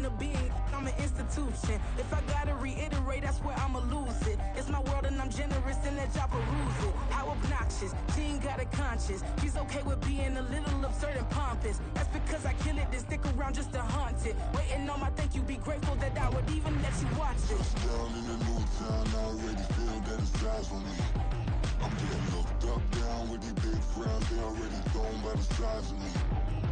human being, I'm an institution. If I gotta reiterate, that's where I'ma lose it. It's my world and I'm generous and that y'all peruse it. How obnoxious, she ain't got a conscience. She's okay with being a little absurd and pompous. That's because I kill it, then stick around just to haunt it. Waiting on my thank you, be grateful that I would even let you watch it. Down in the new town, I already feel that it's eyes on me. I'm getting looked up, down with these big frowns, they already thrown by the size of me.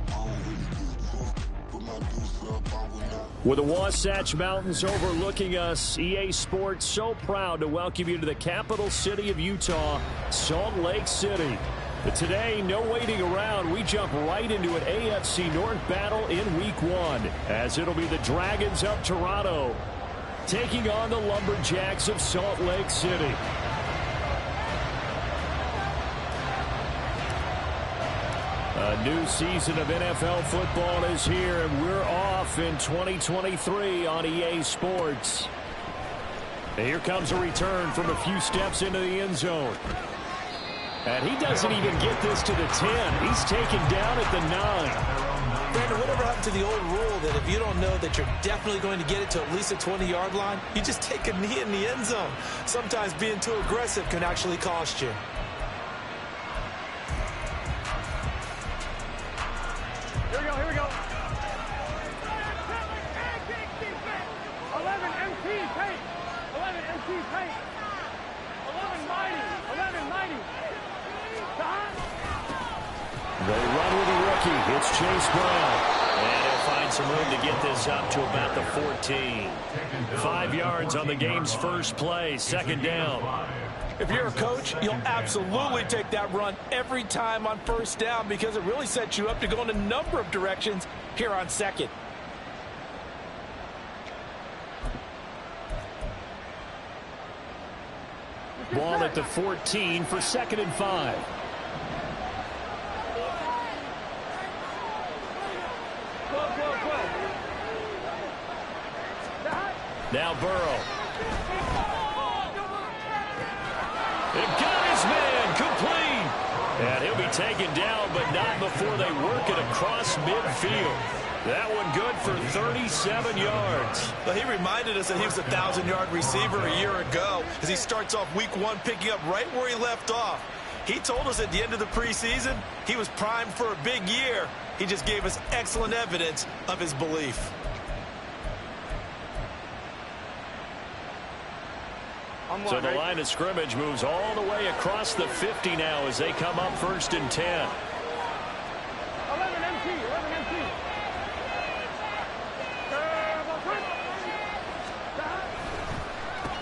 I don't really give a fuck, put my deuce up, I will not. With the Wasatch Mountains overlooking us, EA Sports so proud to welcome you to the capital city of Utah, Salt Lake City. But today, no waiting around. We jump right into an AFC North battle in Week 1, as it'll be the Dragons of Toronto taking on the Lumberjacks of Salt Lake City. A new season of NFL football is here, and we're off in 2023 on EA Sports. And here comes a return from a few steps into the end zone. And he doesn't even get this to the 10. He's taken down at the 9. Brandon, whatever happened to the old rule that if you don't know that you're definitely going to get it to at least a 20-yard line, you just take a knee in the end zone. Sometimes being too aggressive can actually cost you. Here we go. 11 MT paint. 11 MT paint. 11 mighty. They run with a rookie. It's Chase Brown. And he'll find some room to get this up to about the 14. 5 yards on the game's first play. Second down. If you're a coach, you'll absolutely take that run every time on first down because it really sets you up to go in a number of directions here on second. Ball at the 14 for 2nd and 5. Now Burrow. It got his man complete. And he'll be taken down, but not before they work it across midfield. That one good for 37 yards. Well, he reminded us that he was a 1,000-yard receiver a year ago as he starts off Week 1 picking up right where he left off. He told us at the end of the preseason he was primed for a big year. He just gave us excellent evidence of his belief. So the line of scrimmage moves all the way across the 50 now as they come up 1st and 10. 11 MT.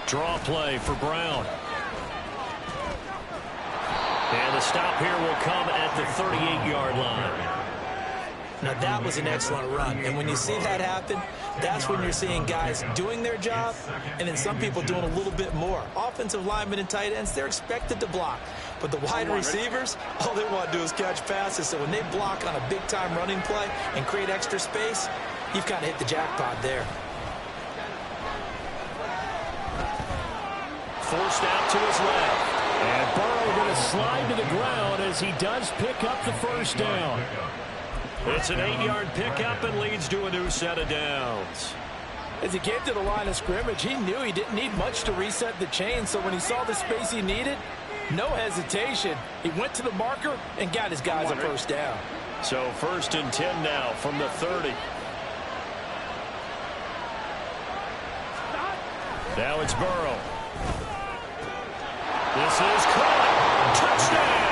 Draw play for Brown. And the stop here will come at the 38-yard line. Now, that was an excellent run. And when you see that happen, that's when you're seeing guys doing their job and then some people doing a little bit more. Offensive linemen and tight ends, they're expected to block. But the wide receivers, all they want to do is catch passes. So when they block on a big-time running play and create extra space, you've kind of hit the jackpot there. Forced out to his left. And Burrow going to slide to the ground as he does pick up the first down. It's an 8-yard pickup and leads to a new set of downs. As he came to the line of scrimmage, he knew he didn't need much to reset the chain. So when he saw the space he needed, no hesitation. He went to the marker and got his guys a first down. So 1st and 10 now from the 30. Now it's Burrow. This is caught. Touchdown.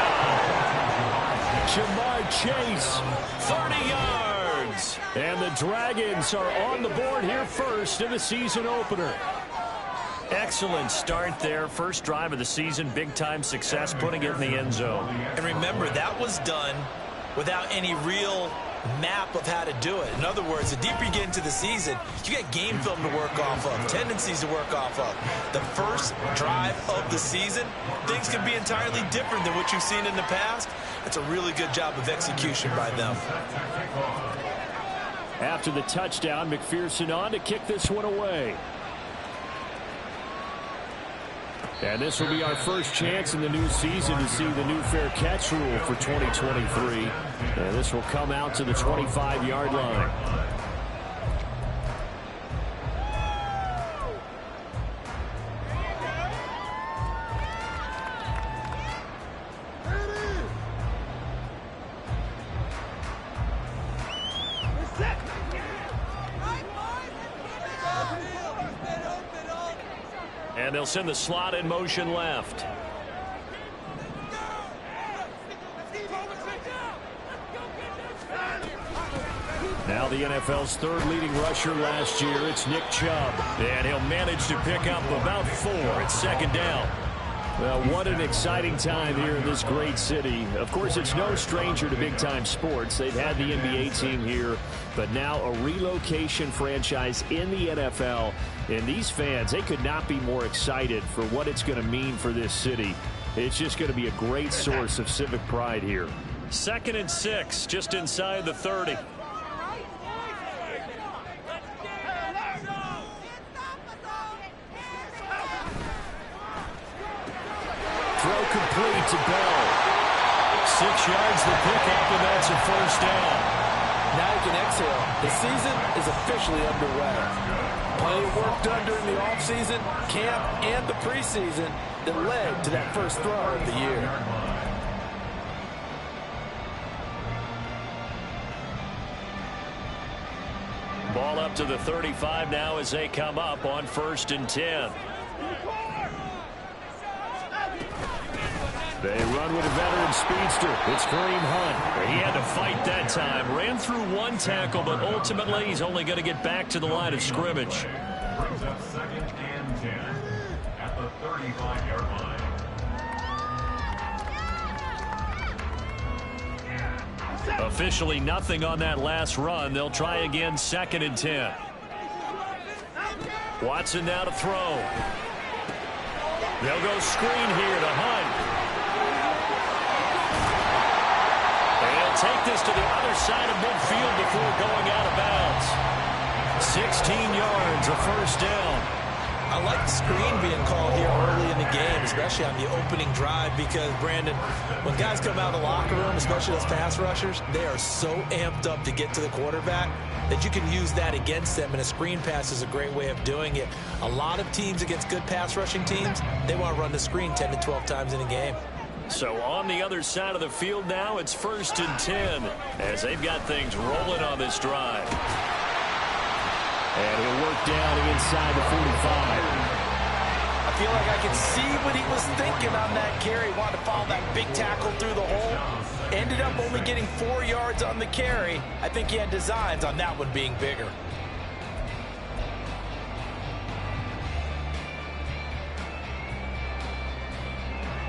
Jamar Chase, 30 yards. And the Dragons are on the board here first in the season opener. Excellent start there. First drive of the season. Big-time success putting it in the end zone. And remember, that was done without any real map of how to do it. In other words, the deeper you get into the season, you get game film to work off of, tendencies to work off of. The first drive of the season, things can be entirely different than what you've seen in the past. It's a really good job of execution by them. After the touchdown, McPherson on to kick this one away. And this will be our first chance in the new season to see the new fair catch rule for 2023. And this will come out to the 25-yard line. And they'll send the slot in motion left. Now the NFL's third leading rusher last year, it's Nick Chubb. And he'll manage to pick up about 4 at second down. Well, what an exciting time here in this great city. Of course, it's no stranger to big-time sports. They've had the NBA team here, but now a relocation franchise in the NFL. And these fans, they could not be more excited for what it's going to mean for this city. It's just going to be a great source of civic pride here. 2nd and 6, just inside the 30. Throw complete to Bell. 6 yards the pickup, and that's a first down. Now you can exhale. The season is officially underway. Plenty of work done during the offseason, camp, and the preseason that led to that first throw of the year. Ball up to the 35 now as they come up on 1st and 10. They run with a veteran speedster. It's Kareem Hunt. He had to fight that time. Ran through 1 tackle, but ultimately he's only going to get back to the line of scrimmage. Brings up 2nd and 10 at the 35-yard line. Officially nothing on that last run. They'll try again 2nd and 10. Watson now to throw. They'll go screen here to Hunt. Take this to the other side of midfield before going out of bounds. 16 yards, a first down. I like the screen being called here early in the game, especially on the opening drive, because, Brandon, when guys come out of the locker room, especially those pass rushers, they are so amped up to get to the quarterback that you can use that against them, and a screen pass is a great way of doing it. A lot of teams against good pass rushing teams, they want to run the screen 10 to 12 times in a game. So on the other side of the field now, it's 1st and 10 as they've got things rolling on this drive. And he'll work down inside the 45. I feel like I can see what he was thinking on that carry. Wanted to follow that big tackle through the hole. Ended up only getting 4 yards on the carry. I think he had designs on that one being bigger.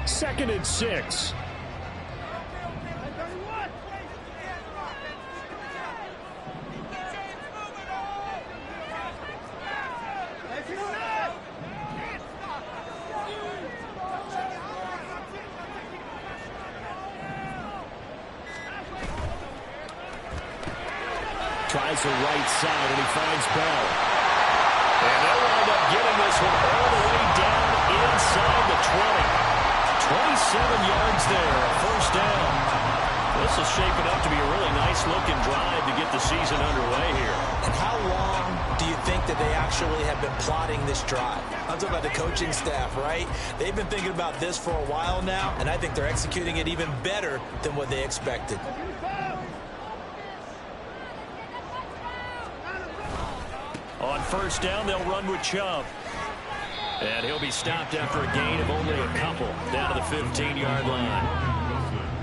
Second and 6. Tries the right side, and he finds Bell. And they'll wind up getting this one all the way down inside the 20. 27 yards there, first down. This is shaping up to be a really nice-looking drive to get the season underway here. And how long do you think that they actually have been plotting this drive? I'm talking about the coaching staff, right? They've been thinking about this for a while now, and I think they're executing it even better than what they expected. On first down, they'll run with Chubb. And he'll be stopped after a gain of only a couple down to the 15-yard line.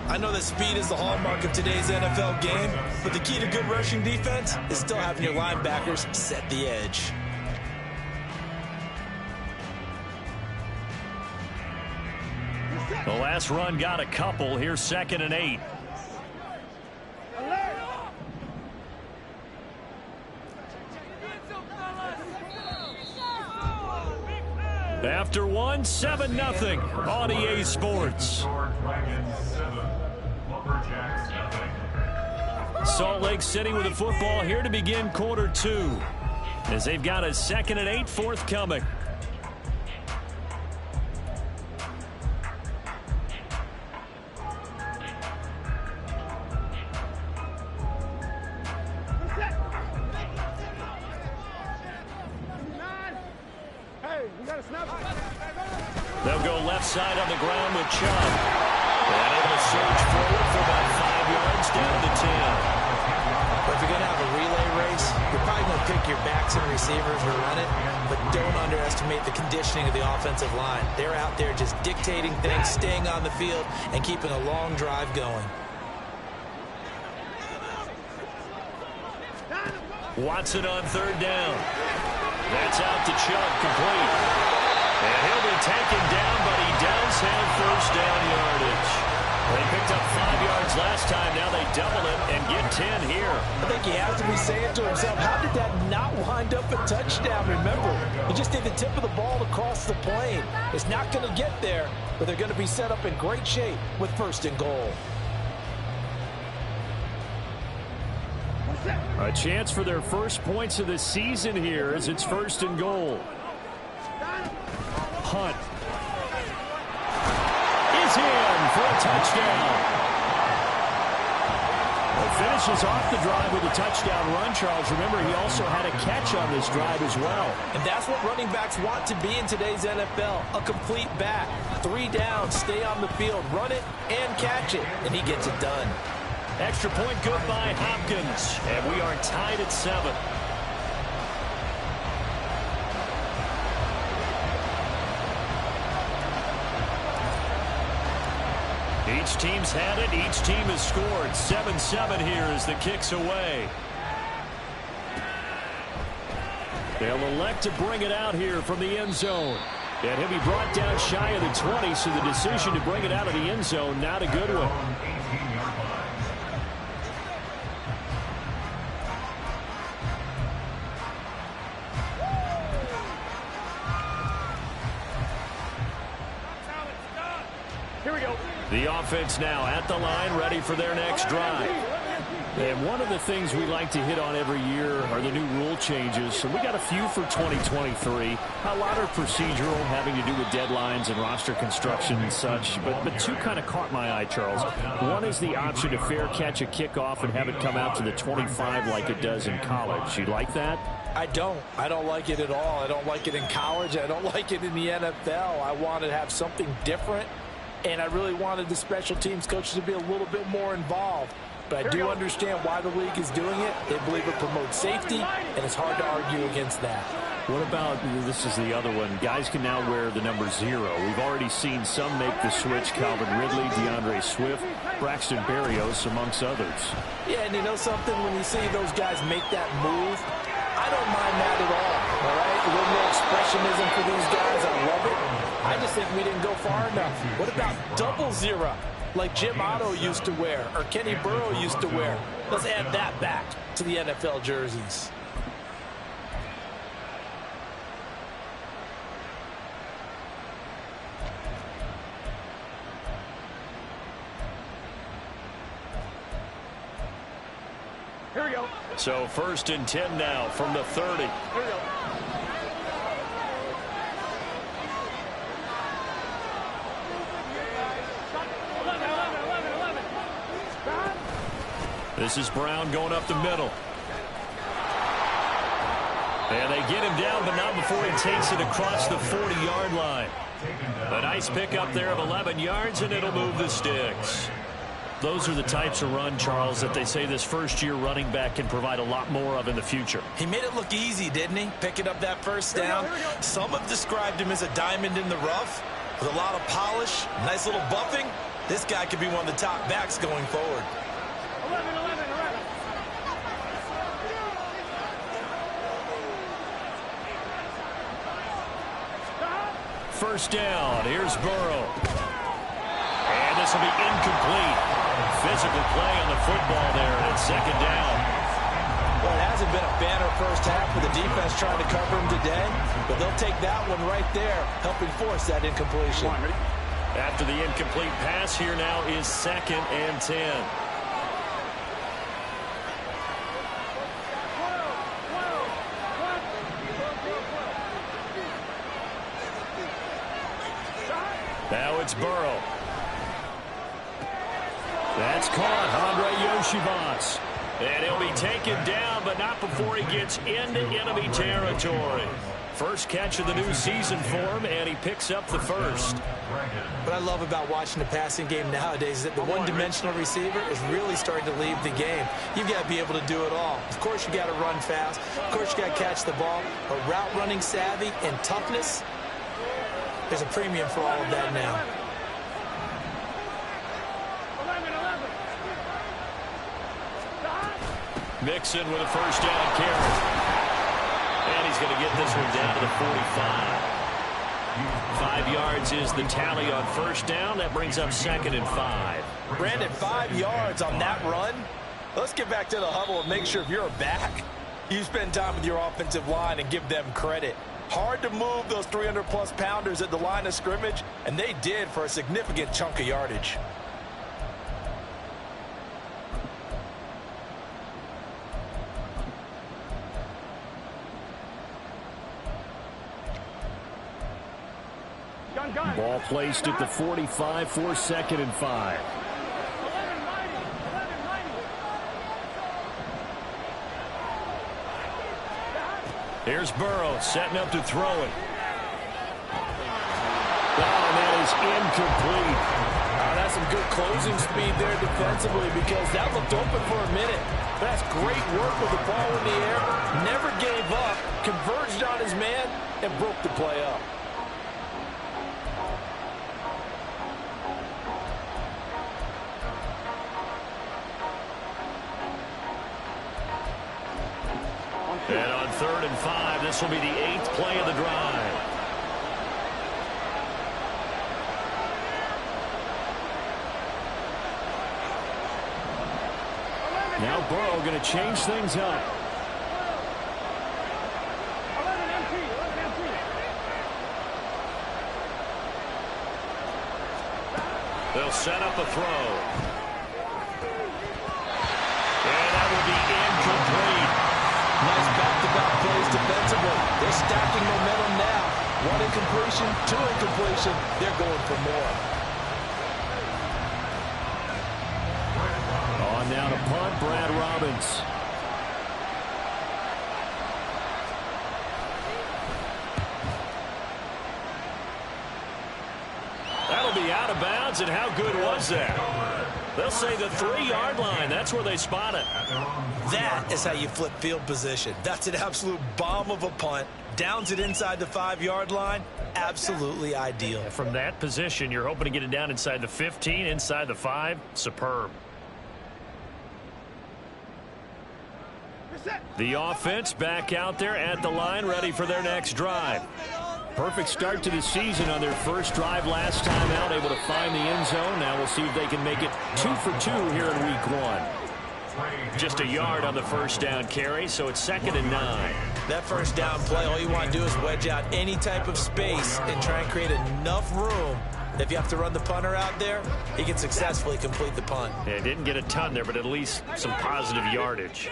I know that speed is the hallmark of today's NFL game, but the key to good rushing defense is still having your linebackers set the edge. The last run got a couple. Here's 2nd and 8. After one, 7-0 on EA Sports. Salt Lake City with the football here to begin quarter 2. As they've got a 2nd and 8 forthcoming. They'll go left side on the ground with Chubb. And able to surge forward for about 5 yards down to the 10. But if you're going to have a relay race, you're probably going to pick your backs and receivers to run it, but don't underestimate the conditioning of the offensive line. They're out there just dictating things, staying on the field, and keeping a long drive going. Watson on third down. That's out to Chubb, complete. And he'll be taken down, but he does have first down yardage. They picked up 5 yards last time. Now they double it and get 10 here. I think he has to be saying to himself, how did that not wind up a touchdown? Remember, he just did the tip of the ball across the plane. It's not going to get there, but they're going to be set up in great shape with first and goal. A chance for their first points of the season here as it's first and goal. Hunt is in for a touchdown. Well, finishes off the drive with a touchdown run, Charles. Remember, he also had a catch on this drive as well. And that's what running backs want to be in today's NFL, a complete back. 3 down, stay on the field, run it, and catch it, and he gets it done. Extra point good by Hopkins, and we are tied at 7. Each team's had it. Each team has scored. 7-7 here as the kick's away. They'll elect to bring it out here from the end zone. And he'll be brought down shy of the 20, so the decision to bring it out of the end zone, not a good one. The offense now at the line, ready for their next drive. And one of the things we like to hit on every year are the new rule changes. So we got a few for 2023. A lot are procedural, having to do with deadlines and roster construction and such. But two kind of caught my eye, Charles. One is the option to fair catch a kickoff and have it come out to the 25 like it does in college. You like that? I don't like it at all. I don't like it in college. I don't like it in the NFL. I want to have something different. And I really wanted the special teams coaches to be a little bit more involved. But I do understand why the league is doing it. They believe it promotes safety, and it's hard to argue against that. What about, this is the other one, guys can now wear the number 0. We've already seen some make the switch. Calvin Ridley, DeAndre Swift, Braxton Berrios, amongst others. Yeah, and you know something? When you see those guys make that move, I don't mind that at all right? A little more expressionism for these guys. I love it. I just think we didn't go far enough. What about double 0, like Jim Otto used to wear or Kenny Burrow used to wear? Let's add that back to the NFL jerseys. Here we go. So 1st and 10 now from the 30. Here we go. This is Brown going up the middle. And they get him down, but not before he takes it across the 40-yard line. A nice pickup there of 11 yards, and it'll move the sticks. Those are the types of run, Charles, that they say this first-year running back can provide a lot more of in the future. He made it look easy, didn't he? Picking up that first down. Some have described him as a diamond in the rough with a lot of polish, nice little buffing. This guy could be one of the top backs going forward. 11. First down. Here's Burrow. And this will be incomplete. Physical play on the football there, and it's 2nd down. Well, it hasn't been a banner first half for the defense trying to cover him today, but they'll take that one right there, helping force that incompletion. After the incomplete pass, here now is 2nd and 10. Now it's Burrow. That's caught. Andre Yoshivas. And he'll be taken down, but not before he gets into enemy territory. First catch of the new season for him, and he picks up the first. What I love about watching the passing game nowadays is that the one-dimensional receiver is really starting to leave the game. You've got to be able to do it all. Of course, you got to run fast. Of course, you got to catch the ball. But route running savvy and toughness, there's a premium for all of that now. Mixon with a first down carry. And he's going to get this one down to the 45. 5 yards is the tally on first down. That brings up 2nd and 5. Brandon, 5 yards on that run. Let's get back to the huddle and make sure if you're a back, you spend time with your offensive line and give them credit. Hard to move those 300-plus pounders at the line of scrimmage, and they did for a significant chunk of yardage. Ball placed at the 45 for 2nd and 5. Here's Burrow setting up to throw it. And that is incomplete. That's some good closing speed there defensively because that looked open for a minute. That's great work with the ball in the air. Never gave up, converged on his man, and broke the play up. And on 3rd and 5, this will be the 8th play of the drive. Now Burrow going to change things up. They'll set up a throw. And that will be incomplete. Nice back-to-back plays defensively. They're stacking momentum now. 1 incompletion, 2 incompletion. They're going for more. On now to punt, Brad Robbins. That'll be out of bounds, and how good was that? They'll say the 3-yard line. That's where they spot it. That is how you flip field position. That's an absolute bomb of a punt. Downs it inside the 5-yard line. Absolutely ideal. From that position, you're hoping to get it down inside the 15, inside the 5. Superb. The offense back out there at the line, ready for their next drive. Perfect start to the season on their first drive last time out, able to find the end zone. Now we'll see if they can make it 2 for 2 here in week 1. Just a yard on the first down carry, so it's 2nd and 9. That first down play, all you want to do is wedge out any type of space and try and create enough room. If you have to run the punter out there, he can successfully complete the punt. Yeah, didn't get a ton there, but at least some positive yardage.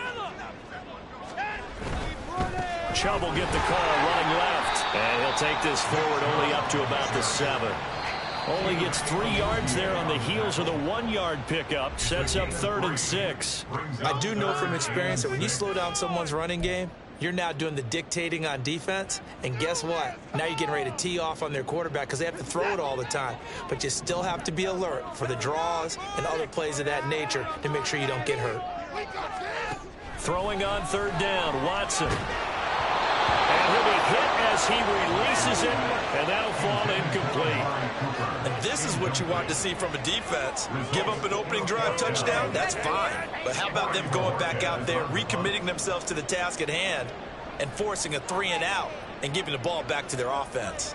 Chubb will get the call, running left. And he'll take this forward only up to about the 7. Only gets 3 yards there on the heels of the 1-yard pickup. Sets up 3rd and 6. I do know from experience that when you slow down someone's running game, you're now doing the dictating on defense. And guess what? Now you're getting ready to tee off on their quarterback because they have to throw it all the time. But you still have to be alert for the draws and other plays of that nature to make sure you don't get hurt. Throwing on 3rd down, Watson. And he'll be hit as he releases it, and that'll fall incomplete. And this is what you want to see from a defense. Give up an opening drive touchdown, that's fine. But how about them going back out there, recommitting themselves to the task at hand, and forcing a 3-and-out and giving the ball back to their offense?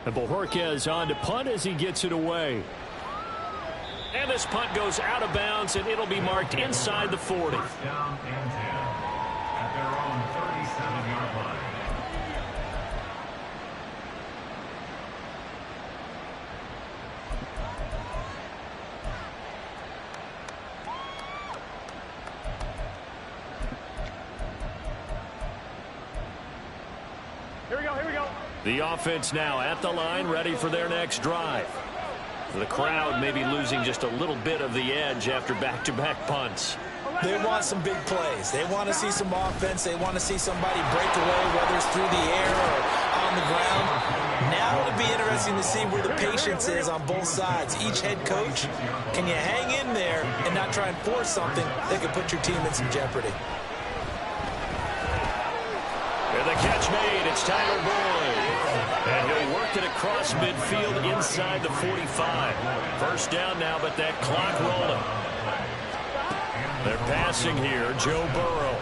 And Bojorquez on to punt as he gets it away. And this punt goes out of bounds, and it'll be marked inside the 40. First down and 10 at their own 37-yard line. Here we go, here we go. The offense now at the line, ready for their next drive. The crowd may be losing just a little bit of the edge after back-to-back punts. They want some big plays. They want to see some offense. They want to see somebody break away, whether it's through the air or on the ground. Now it'll be interesting to see where the patience is on both sides. Each head coach, can you hang in there and not try and force something that could put your team in some jeopardy? And the catch made. It's Tyler Boyd. And he'll work it across midfield inside the 45. First down now, but that clock rolling. They're passing here. Joe Burrow.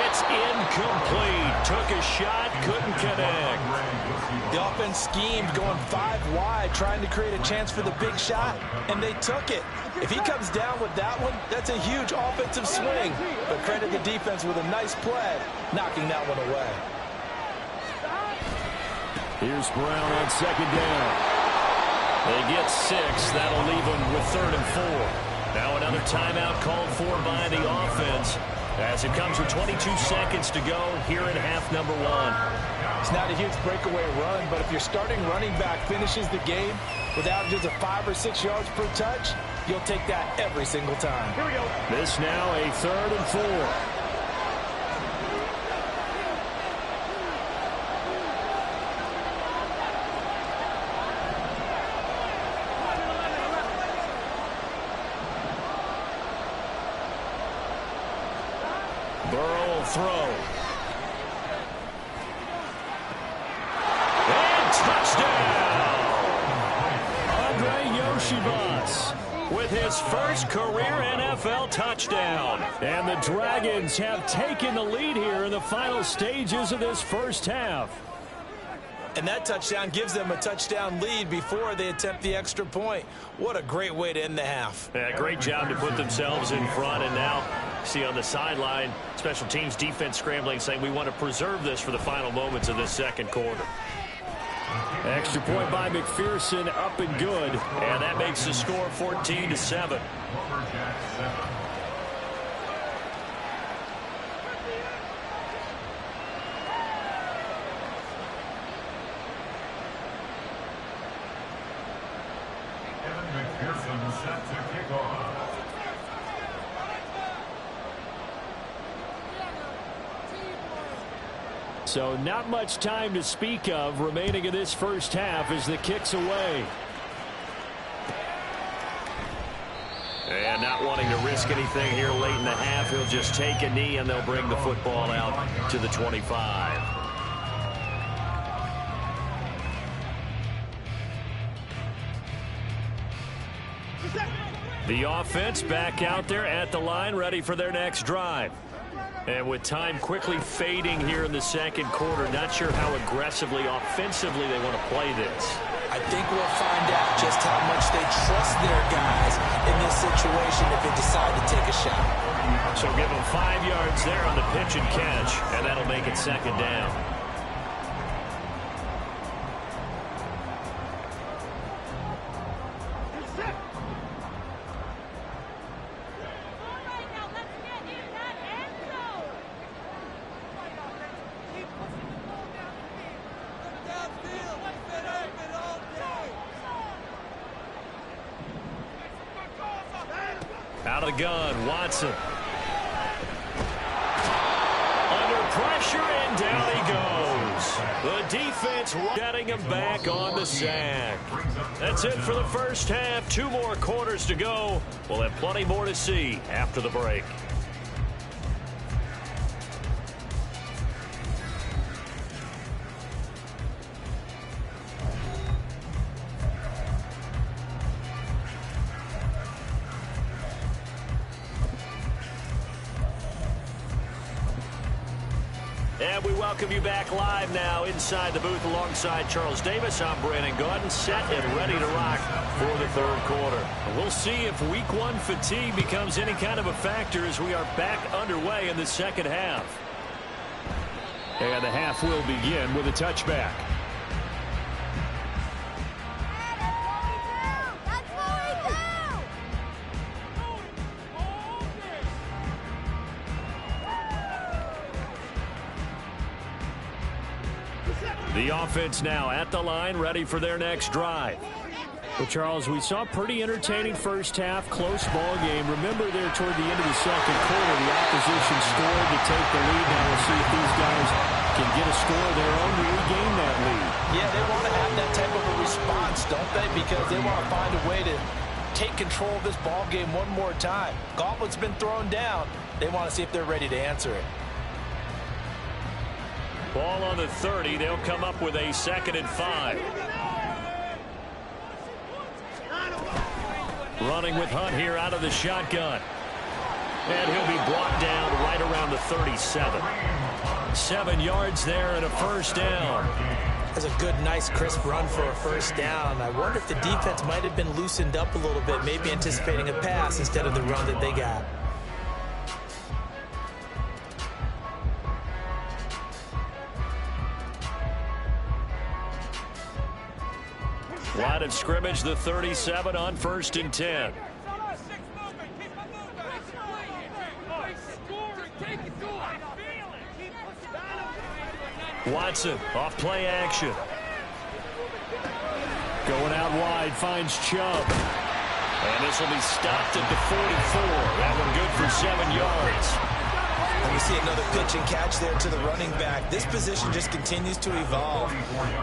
It's incomplete. Took a shot, couldn't connect. The offense schemed, going 5 wide, trying to create a chance for the big shot, and they took it. If he comes down with that one, that's a huge offensive swing. But credit the defense with a nice play, knocking that one away. Here's Brown on second down. They get 6. That'll leave them with 3rd and 4. Now another timeout called for by the offense as it comes with 22 seconds to go here in half number 1. It's not a huge breakaway run, but if your starting running back finishes the game with averages of 5 or 6 yards per touch, you'll take that every single time. Here we go. This now a 3rd and 4. Burrow will throw. And touchdown! Andre Yoshibas with his first career NFL touchdown. And the Dragons have taken the lead here in the final stages of this first half. And that touchdown gives them a touchdown lead before they attempt the extra point. What a great way to end the half. Yeah, great job to put themselves in front. And now, see on the sideline, special teams defense scrambling, saying we want to preserve this for the final moments of this second quarter. Extra point by McPherson, up and good. And that makes the score 14-7. McPherson set to kick off. So not much time to speak of remaining in this first half as the kick's away. And not wanting to risk anything here late in the half, he'll just take a knee and they'll bring the football out to the 25. The offense back out there at the line, ready for their next drive. And with time quickly fading here in the second quarter, not sure how aggressively, offensively they want to play this. I think we'll find out just how much they trust their guys in this situation if they decide to take a shot. So give them 5 yards there on the pitch and catch, and that'll make it second down. Out of the gun, Watson. Under pressure, and down he goes. The defense getting him back on the sack. That's it for the first half. 2 more quarters to go. We'll have plenty more to see after the break. And we welcome you back live now inside the booth alongside Charles Davis. I'm Brandon Gaudin, set and ready to rock for the third quarter. We'll see if week 1 fatigue becomes any kind of a factor as we are back underway in the second half. And the half will begin with a touchback. The offense now at the line, ready for their next drive. Well, Charles, we saw a pretty entertaining first half, close ball game. Remember there toward the end of the second quarter, the opposition scored to take the lead. Now we'll see if these guys can get a score of their own to regain that lead. Yeah, they want to have that type of a response, don't they? Because they want to find a way to take control of this ball game one more time. Gauntlet's been thrown down. They want to see if they're ready to answer it. Ball on the 30. They'll come up with a 2nd and 5. Running with Hunt here out of the shotgun. And he'll be brought down right around the 37. 7 yards there and a first down. That's a good, nice, crisp run for a first down. I wonder if the defense might have been loosened up a little bit, maybe anticipating a pass instead of the run that they got. Line of scrimmage, the 37 on 1st and 10. Watson off play action. Going out wide, finds Chubb. And this will be stopped at the 44. That one good for 7 yards. And we see another pitch and catch there to the running back. This position just continues to evolve.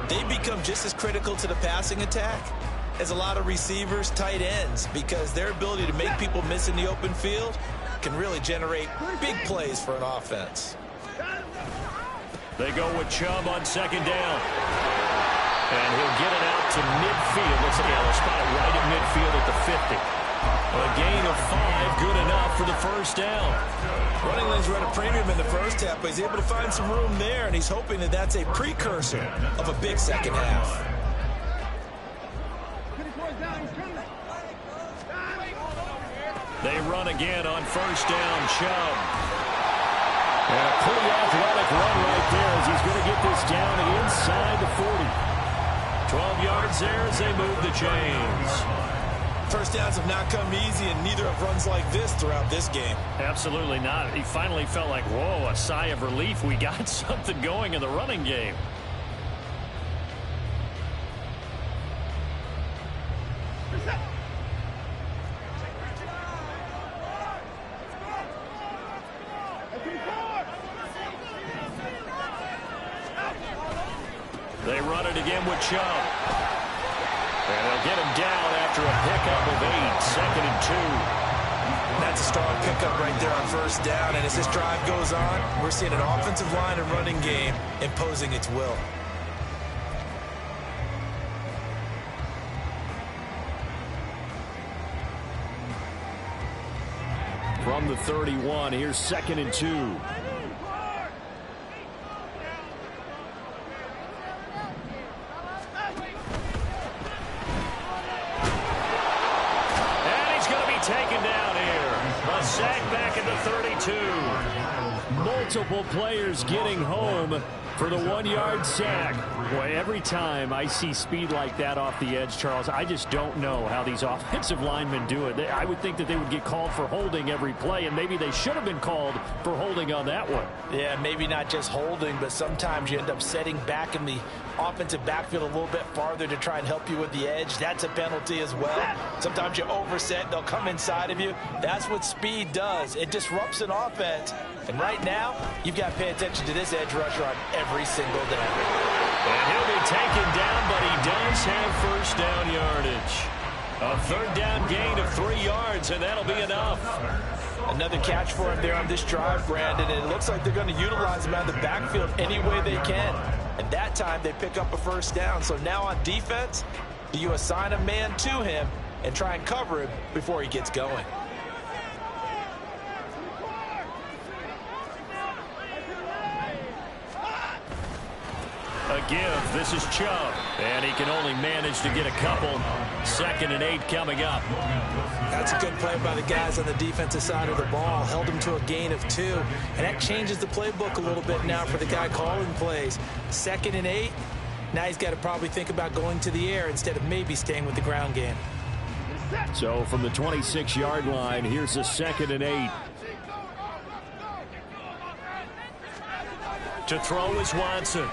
They become just as critical to the passing attack as a lot of receivers, tight ends, because their ability to make people miss in the open field can really generate big plays for an offense. They go with Chubb on 2nd down. And he'll get it out to midfield. Looks like they'll spot it right at midfield at the 50. A gain of 5, good enough for the first down. Running lanes run a premium in the first half, but he's able to find some room there, and he's hoping that that's a precursor of a big second half. They run again on 1st down, Chubb. And a pretty athletic run right there as he's going to get this down inside the 40. 12 yards there as they move the chains. First downs have not come easy, and neither have runs like this throughout this game. Absolutely not. He finally felt like, whoa, a sigh of relief. We got something going in the running game. They run it again with Chubb. And they'll get him down after a pickup of 8, 2nd and 2. That's a strong pickup right there on first down. And as this drive goes on, we're seeing an offensive line and running game imposing its will. From the 31, here's 2nd and 2. Taken down here. A sack back at the 32. Multiple players getting home for the 1-yard sack. Boy, every time I see speed like that off the edge, Charles, I just don't know how these offensive linemen do it. I would think that they would get called for holding every play, and maybe they should have been called for holding on that one. Yeah, maybe not just holding, but sometimes you end up setting back in the offensive backfield a little bit farther to try and help you with the edge. That's a penalty as well. Sometimes you overset, they'll come inside of you. That's what speed does. It disrupts an offense. And right now, you've got to pay attention to this edge rusher on every single down. And he'll be taken down, but he does have first down yardage. A 3rd down gain of 3 yards, and that'll be enough. Another catch for him there on this drive, Brandon, and it looks like they're going to utilize him out of the backfield any way they can. And that time, they pick up a first down. So now on defense, do you assign a man to him and try and cover him before he gets going? A give. This is Chubb. And he can only manage to get a couple. 2nd and 8 coming up. That's a good play by the guys on the defensive side of the ball. Held him to a gain of 2. And that changes the playbook a little bit now for the guy calling plays. 2nd and 8. Now he's got to probably think about going to the air instead of maybe staying with the ground game. So from the 26-yard line, here's a 2nd and 8. To throw is Watson.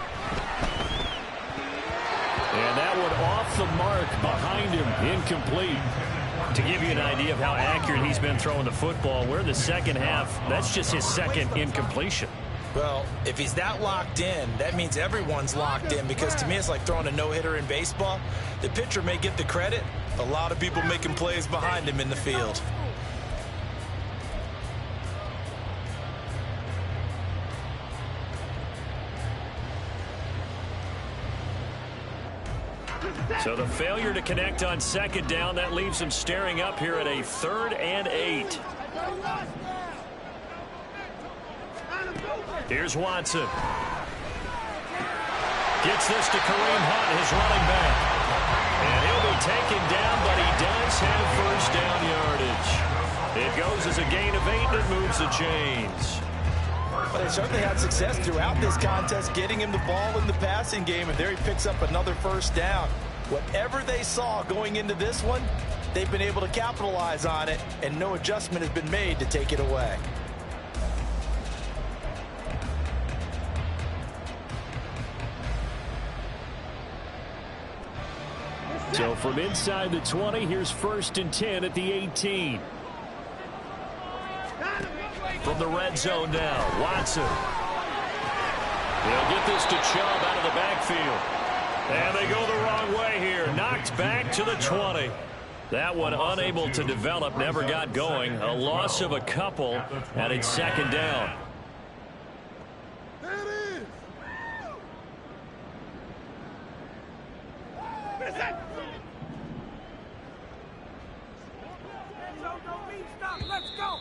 And that one off the mark behind him, incomplete. To give you an idea of how accurate he's been throwing the football, we're in the second half. That's just his second incompletion. Well, if he's that locked in, that means everyone's locked in, because to me it's like throwing a no-hitter in baseball. The pitcher may get the credit. A lot of people making plays behind him in the field. So the failure to connect on second down, that leaves him staring up here at a 3rd and 8. Here's Watson. Gets this to Kareem Hunt, his running back. And he'll be taken down, but he does have first down yardage. It goes as a gain of 8, and it moves the chains. Well, they certainly had success throughout this contest getting him the ball in the passing game, and there he picks up another first down. Whatever they saw going into this one, they've been able to capitalize on it, and no adjustment has been made to take it away. So from inside the 20, here's 1st and 10 at the 18. From the red zone now, Watson. They'll get this to Chubb out of the backfield. And they go the wrong way here. Knocked back to the 20. That one unable to develop, never got going. A loss of a couple, and it's second down. Let's go.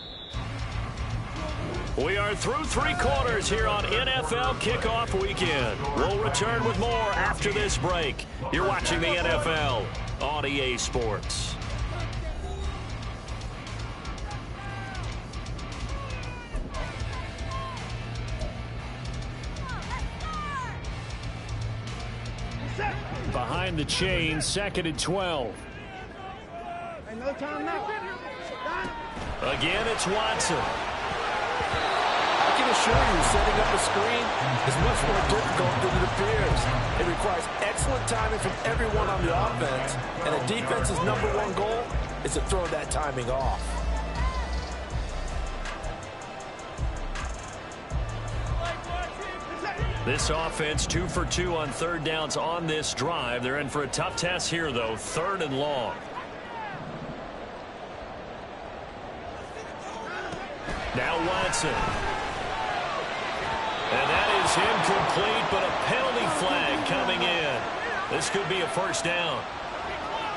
We are through 3 quarters here on NFL Kickoff Weekend. We'll return with more after this break. You're watching the NFL on EA Sports. Behind the chain, 2nd and 12. No time now. Again, it's Watson. I can assure you, setting up a screen is much more difficult than it appears. It requires excellent timing from everyone on the offense, and the defense's #1 goal is to throw that timing off. This offense 2 for 2 on 3rd downs on this drive. They're in for a tough task here, though, 3rd and long. Now Watson. And that is incomplete, but a penalty flag coming in. This could be a first down.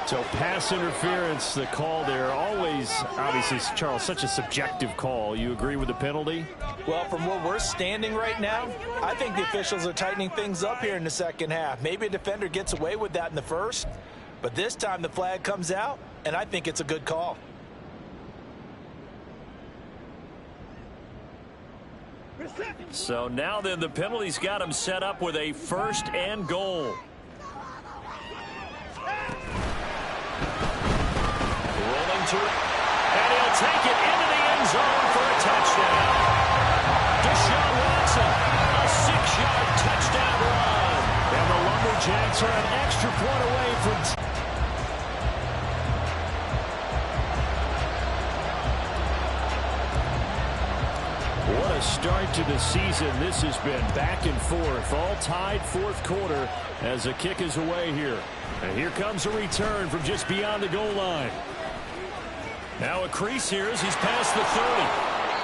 So pass interference, the call there. Always, obviously, Charles, such a subjective call. You agree with the penalty? Well, from where we're standing right now, I think the officials are tightening things up here in the second half. Maybe a defender gets away with that in the first, but this time the flag comes out, and I think it's a good call. So now then, the penalty's got him set up with a 1st and goal. Rolling to it, and he'll take it into the end zone for a touchdown. Deshaun Watson, a 6-yard touchdown run. And the Lumberjacks are an extra point away from... What a start to the season. This has been back and forth, all tied 4th quarter as the kick is away here. And here comes a return from just beyond the goal line. Now a crease here as he's past the 30.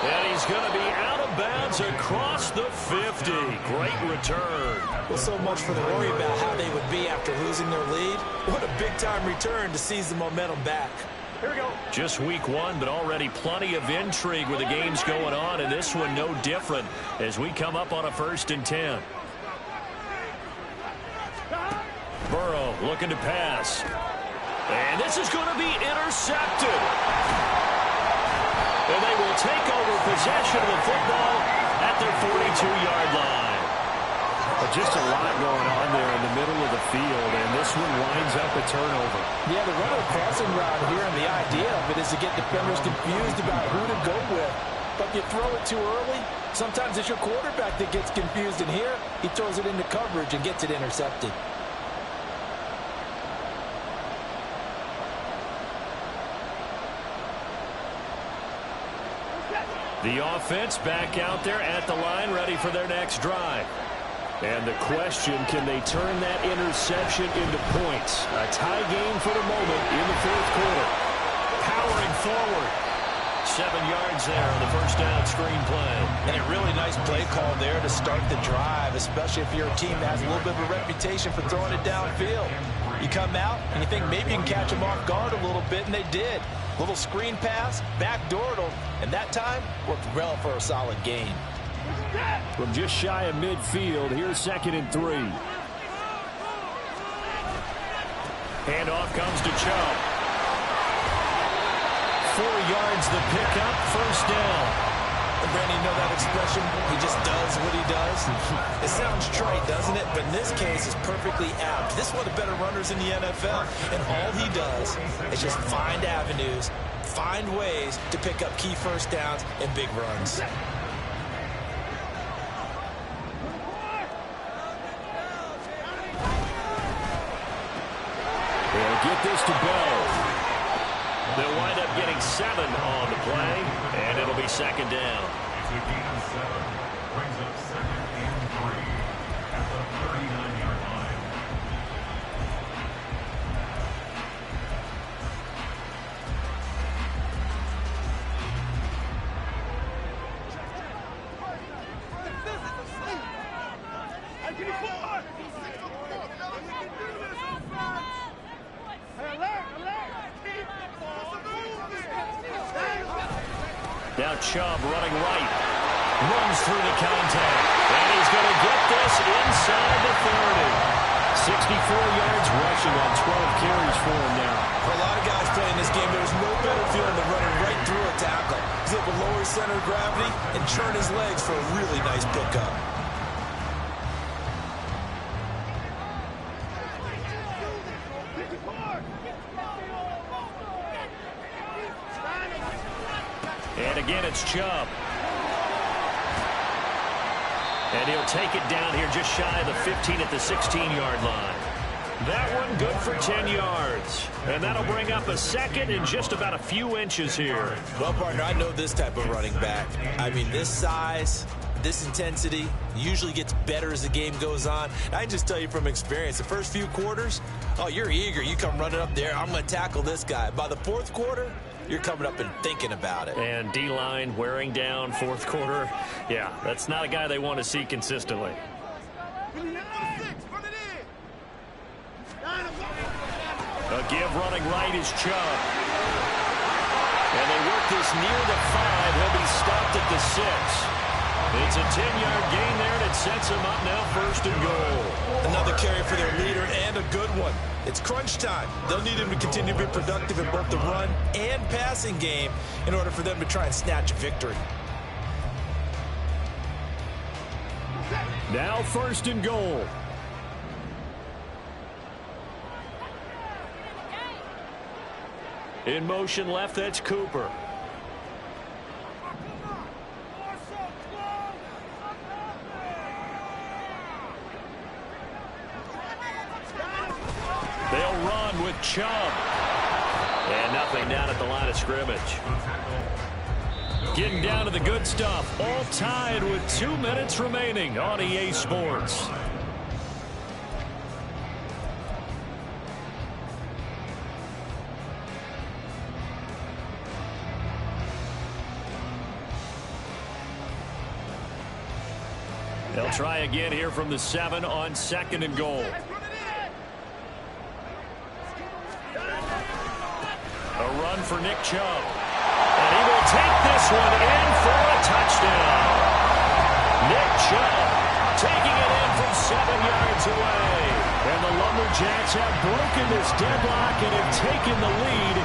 And he's going to be out of bounds across the 50. Great return. Well, so much for the worry about how they would be after losing their lead. What a big-time return to seize the momentum back. Here we go. Just week 1, but already plenty of intrigue with the games going on, and this one no different as we come up on a 1st and 10. Burrow looking to pass. And this is going to be intercepted. And they will take over possession of the football at their 42-yard line. But just a lot going on there in the middle of the field, and this one winds up a turnover. Yeah, the run of the crossing route here, and the idea of it is to get defenders confused about who to go with. But if you throw it too early, sometimes it's your quarterback that gets confused, and here he throws it into coverage and gets it intercepted. The offense back out there at the line, ready for their next drive. And the question, can they turn that interception into points? A tie game for the moment in the fourth quarter. Powering forward. 7 yards there on the first down screen play. And a really nice play call there to start the drive, especially if you're a team that has a little bit of a reputation for throwing it downfield. You come out and you think maybe you can catch them off guard a little bit, and they did. Little screen pass, backdoored them, and that time worked well for a solid gain. From just shy of midfield, here's 2nd and 3. Handoff comes to Chubb. 4 yards the pickup, first down. And Brandon, you know that expression? He just does what he does. It sounds trite, doesn't it? But in this case, it's perfectly apt. This is one of the better runners in the NFL, and all he does is just find avenues, find ways to pick up key first downs and big runs. They'll get this to Bell. They'll wind up getting 7 on the play, and it'll be 2nd down. It's a gain of 7. Brings up 2nd and 3 at the 39-yard line. Now Chubb running right. Runs through the contact. And he's going to get this inside the 30. 64 yards rushing on 12 carries for him now. For a lot of guys playing this game, there's no better feeling than running right through a tackle. He's able to lower his center of gravity and churn his legs for a really nice pickup. And again, it's Chubb. And he'll take it down here just shy of the 15 at the 16-yard line. That one good for 10 yards. And that'll bring up a 2nd in just about a few inches here. Well, partner, I know this type of running back. I mean, this size, this intensity usually gets better as the game goes on. I can just tell you from experience, the first few quarters, oh, you're eager. You come running up there, I'm going to tackle this guy. By the fourth quarter, you're coming up and thinking about it. And D-line wearing down fourth quarter. Yeah, that's not a guy they want to see consistently. A give running right is Chubb. And they work this near the 5. He'll be stopped at the 6. It's a 10-yard gain there, and it sets him up now 1st and goal. Another carry for their leader, and a good one. It's crunch time. They'll need him to continue to be productive in both the run and passing game in order for them to try and snatch a victory. Now 1st and goal. In motion left, that's Cooper. They'll run with Chubb. And nothing down at the line of scrimmage. Getting down to the good stuff. All tied with 2 minutes remaining on EA Sports. They'll try again here from the 7 on 2nd and goal. A run for Nick Chubb. And he will take this one in for a touchdown. Nick Chubb taking it in from 7 yards away. And the Lumberjacks have broken this deadlock and have taken the lead.